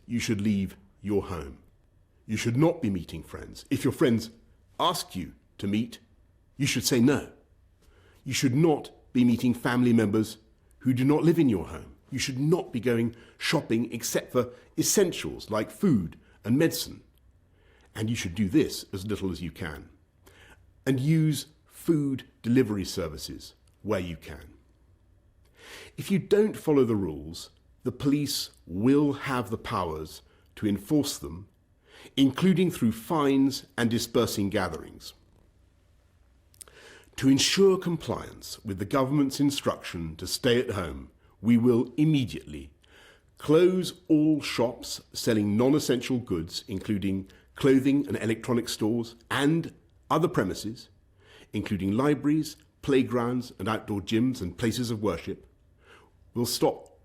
you should leave your home. You should not be meeting friends. If your friends ask you to meet, you should say no. You should not be meeting family members who do not live in your home. You should not be going shopping except for essentials like food and medicine. And you should do this as little as you can. And use food delivery services where you can. If you don't follow the rules, the police will have the powers to enforce them, including through fines and dispersing gatherings. To ensure compliance with the government's instruction to stay at home, we will immediately close all shops selling non-essential goods, including clothing and electronic stores, and other premises, including libraries, playgrounds and outdoor gyms and places of worship. We'll stop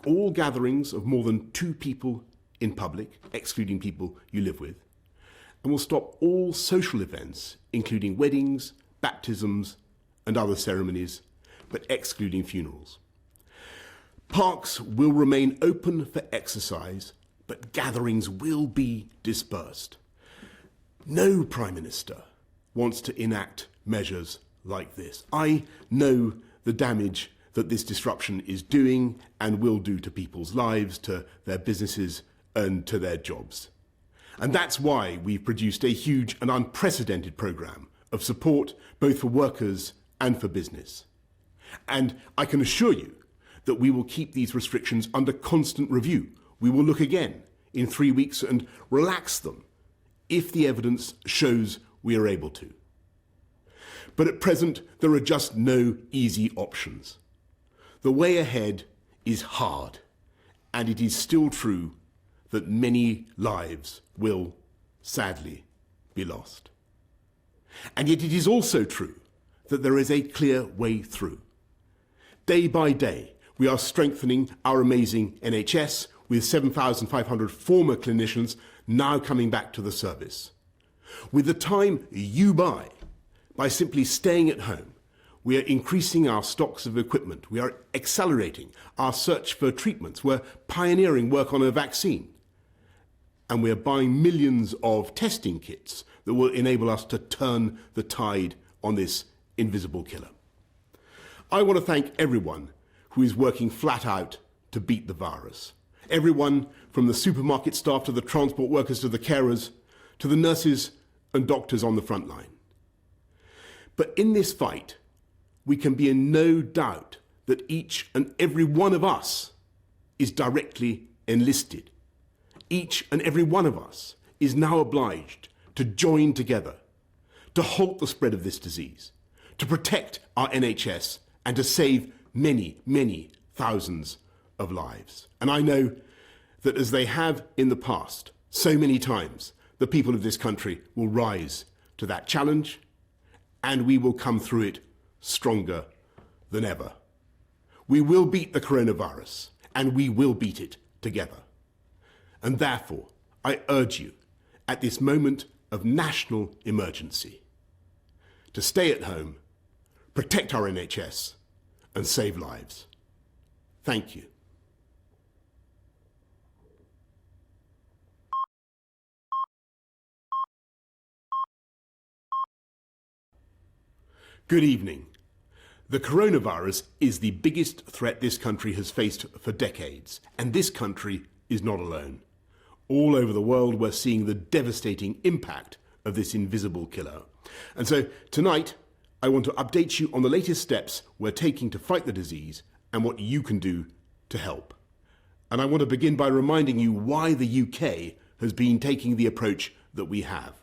all gatherings of more than 2 people in public, excluding people you live with. And we'll stop all social events, including weddings, baptisms and other ceremonies, but excluding funerals. Parks will remain open for exercise, but gatherings will be dispersed. No Prime Minister wants to enact measures like this. I know the damage that this disruption is doing and will do to people's lives, to their businesses and to their jobs. And that's why we've produced a huge and unprecedented programme of support both for workers and for business. And I can assure you that we will keep these restrictions under constant review. We will look again in 3 weeks and relax them if the evidence shows we are able to. But at present, there are just no easy options. The way ahead is hard, and it is still true that many lives will, sadly, be lost. And yet it is also true that there is a clear way through. Day by day, we are strengthening our amazing NHS with 7,500 former clinicians now coming back to the service. With the time you buy by simply staying at home, we are increasing our stocks of equipment. We are accelerating our search for treatments. We're pioneering work on a vaccine. And we are buying millions of testing kits that will enable us to turn the tide on this invisible killer. I want to thank everyone who is working flat out to beat the virus. Everyone from the supermarket staff to the transport workers to the carers to the nurses and doctors on the front line. But in this fight, we can be in no doubt that each and every one of us is directly enlisted. Each and every one of us is now obliged to join together to halt the spread of this disease, to protect our NHS and to save many, many thousands of lives. And I know that as they have in the past, so many times, the people of this country will rise to that challenge and we will come through it stronger than ever. We will beat the coronavirus and we will beat it together. And therefore, I urge you at this moment of national emergency to stay at home, protect our NHS and save lives. Thank you. Good evening. The coronavirus is the biggest threat this country has faced for decades, and this country is not alone. All over the world, we're seeing the devastating impact of this invisible killer. And so tonight, I want to update you on the latest steps we're taking to fight the disease and what you can do to help. And I want to begin by reminding you why the UK has been taking the approach that we have.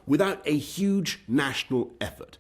Without a huge national effort,